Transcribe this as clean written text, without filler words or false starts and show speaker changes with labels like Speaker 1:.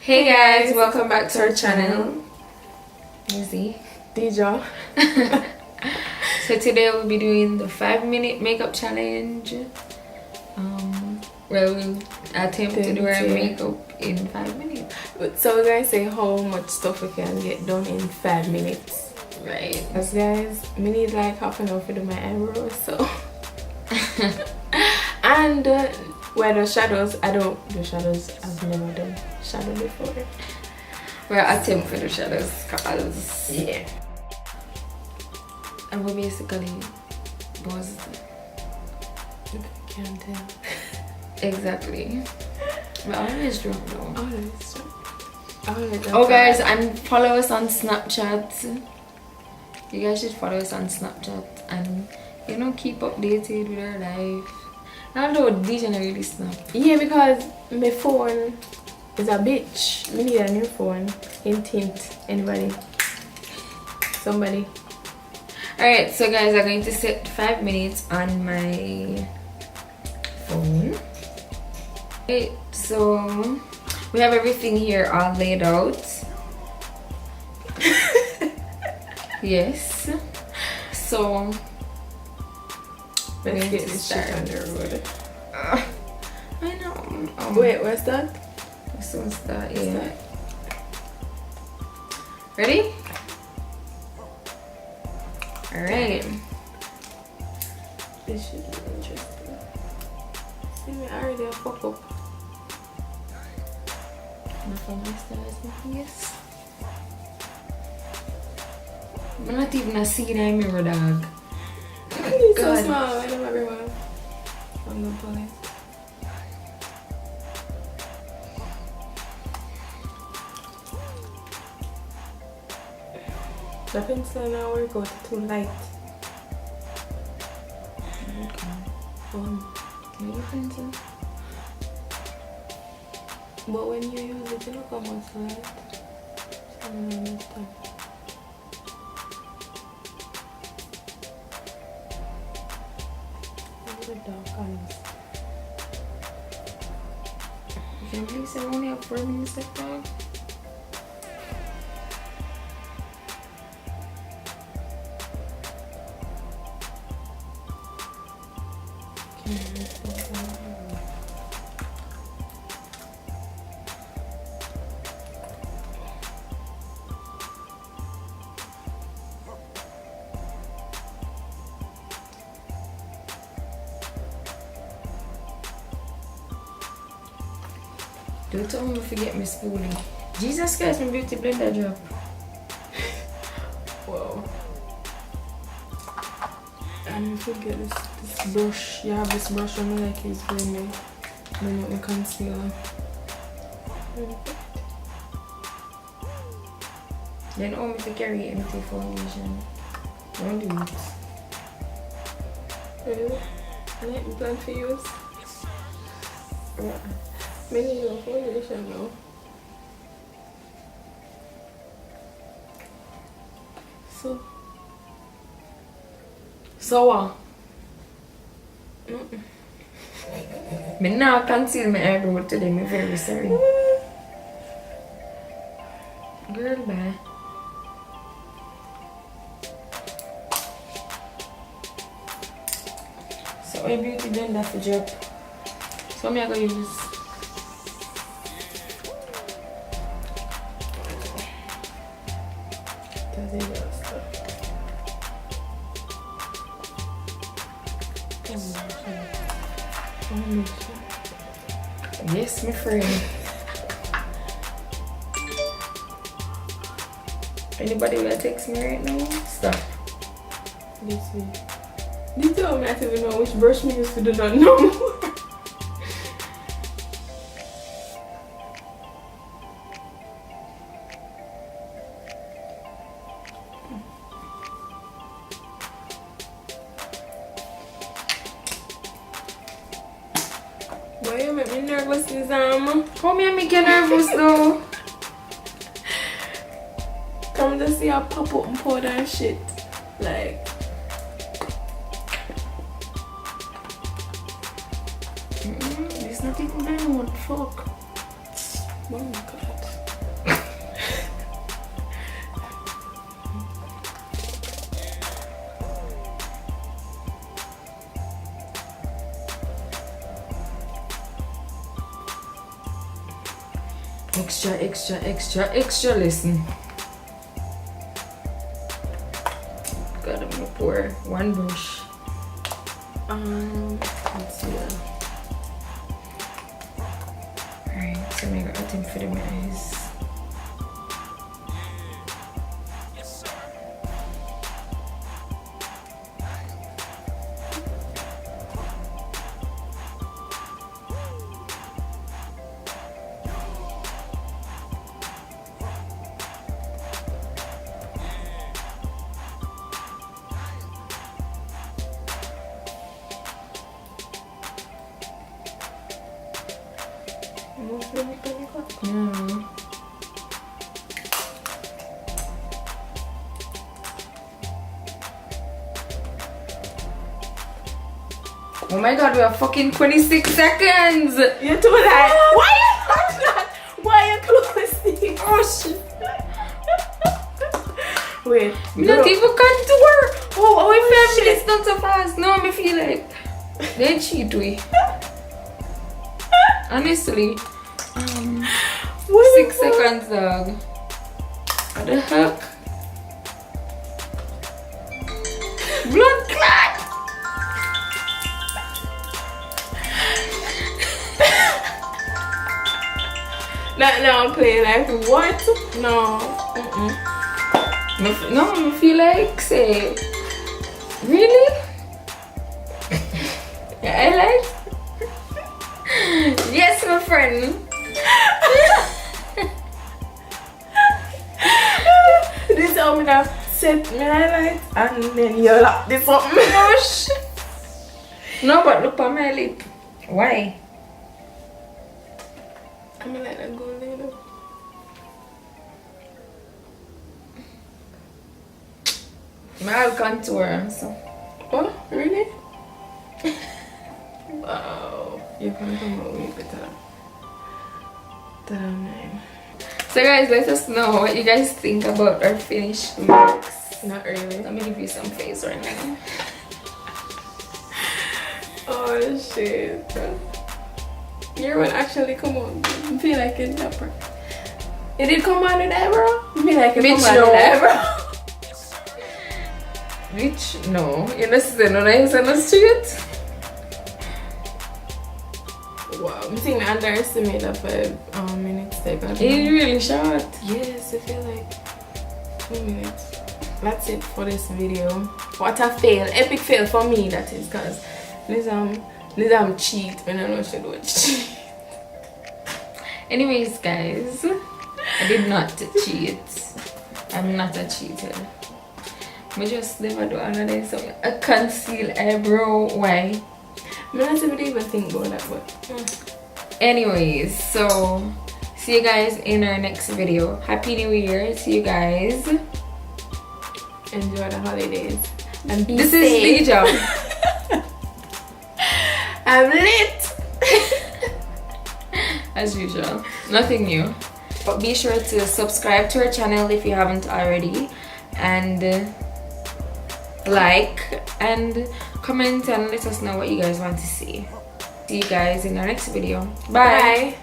Speaker 1: Hey guys, welcome back to our channel. Easy.
Speaker 2: Dija.
Speaker 1: So today we'll be doing the 5-minute makeup challenge. Where we'll attempt to do our makeup in 5 minutes.
Speaker 2: So we're gonna say how much stuff we can get done in 5 minutes.
Speaker 1: Right.
Speaker 2: Because guys, we need like half an hour to do my eyebrows, so. And where the shadows, I don't do shadows. I've never done shadow before.
Speaker 1: We're attempt for the shadows cause
Speaker 2: yeah.
Speaker 1: And we basically buzzed.
Speaker 2: I can't tell.
Speaker 1: Exactly. We're always drunk though.
Speaker 2: Always drunk. Always drunk.
Speaker 1: Oh guys, and follow us on Snapchat. You guys should follow us on Snapchat and you know keep updated with our life. Although DJ not really snap. Yeah,
Speaker 2: because my phone is a bitch. We need a new phone. Hint hint. Anybody? Somebody.
Speaker 1: Alright, so guys, I'm going to set 5 minutes on my phone. Okay, so we have everything here all laid out. Yes. So
Speaker 2: let's get this shit on the road.
Speaker 1: I know.
Speaker 2: Wait, what's that?
Speaker 1: This one's that, yeah. Ready? Alright.
Speaker 2: This should be interesting. See me already a fuck up.
Speaker 1: Nothing nice there is nothing, yes. I'm not even a see that mirror, dog.
Speaker 2: It's so small, I know everyone. I'm gonna pull it. The pencil now work out too light.
Speaker 1: Okay. Maybe pencil.
Speaker 2: But when you use it, you look how much light. So I'm gonna use that. The dark eyes.
Speaker 1: You can please say only have 4 minutes left now. Don't tell me to forget my spoolie. Jesus Christ, my beauty blender drop.
Speaker 2: Whoa. And you forget this brush. You have this brush on me like it's for me. Then the concealer.
Speaker 1: Then all me to carry it into foundation. Don't do it.
Speaker 2: Really? I like the plan for use. Yeah. Many no foundation now. So what?
Speaker 1: Me now conceal my eyebrow today, I'm very sorry. Girl, bye. So my beauty blender for drop. So I'm gonna use yes, my friend. Anybody will text me right now? Stop.
Speaker 2: This way. You tell me I don't even know which brush me used to do that no more. Why you make me nervous, Nizam?
Speaker 1: How me make you nervous though?
Speaker 2: Come to see her pop up and powder and shit. Like.
Speaker 1: It's not even bad.
Speaker 2: know what the fuck. Oh my god.
Speaker 1: Extra listen. Gotta pour one brush.
Speaker 2: Let's see.
Speaker 1: Alright, so I got a thing for the eyes. Yeah. Oh my god, we have fucking 26 seconds!
Speaker 2: You do that! Why you closing?
Speaker 1: Oh shit!
Speaker 2: Wait.
Speaker 1: We don't even contour! Oh, we
Speaker 2: shit.
Speaker 1: filmed this not so fast. No, I feel like they cheat we. Honestly. 6 seconds, dog. What the heck? Blood clot!
Speaker 2: No, I'm playing like what? No.
Speaker 1: No, I feel like say. Really? I like. Yes, my friend.
Speaker 2: This how me have set me highlight and then you lock this up.
Speaker 1: No, but look on my lip. Why?
Speaker 2: I'm gonna let that go later.
Speaker 1: I'll contour. So.
Speaker 2: What? Really? Wow. You can come out way better than mine.
Speaker 1: So guys, let us know what you guys think about our finished looks.
Speaker 2: Not really.
Speaker 1: Let me give you some face right now.
Speaker 2: Oh shit. Your one actually come on. I feel like it's dapper. It did come on with the eyebrow? I feel like it come on with the eyebrow.
Speaker 1: Bitch, no. You know, it's not nice on the street.
Speaker 2: Wow, I think I underestimate that 5 minutes.
Speaker 1: It's really short.
Speaker 2: Yes, I feel like 2 minutes. That's it for this video. What a fail. Epic fail for me, that is, because Nizam cheat when I know she don't cheat.
Speaker 1: Anyways, guys, I did not cheat. I'm not a cheater. I just never do another something. A conceal eyebrow. Why?
Speaker 2: I don't even think about that, but
Speaker 1: anyways, so see you guys in our next video. Happy New Year. See you guys.
Speaker 2: Enjoy the holidays. And be
Speaker 1: this
Speaker 2: safe.
Speaker 1: is NsyDijaxo.
Speaker 2: I'm lit.
Speaker 1: As usual. Nothing new. But be sure to subscribe to our channel if you haven't already. And like and comment and let us know what you guys want to see. See you guys in our next video. Bye.
Speaker 2: Bye.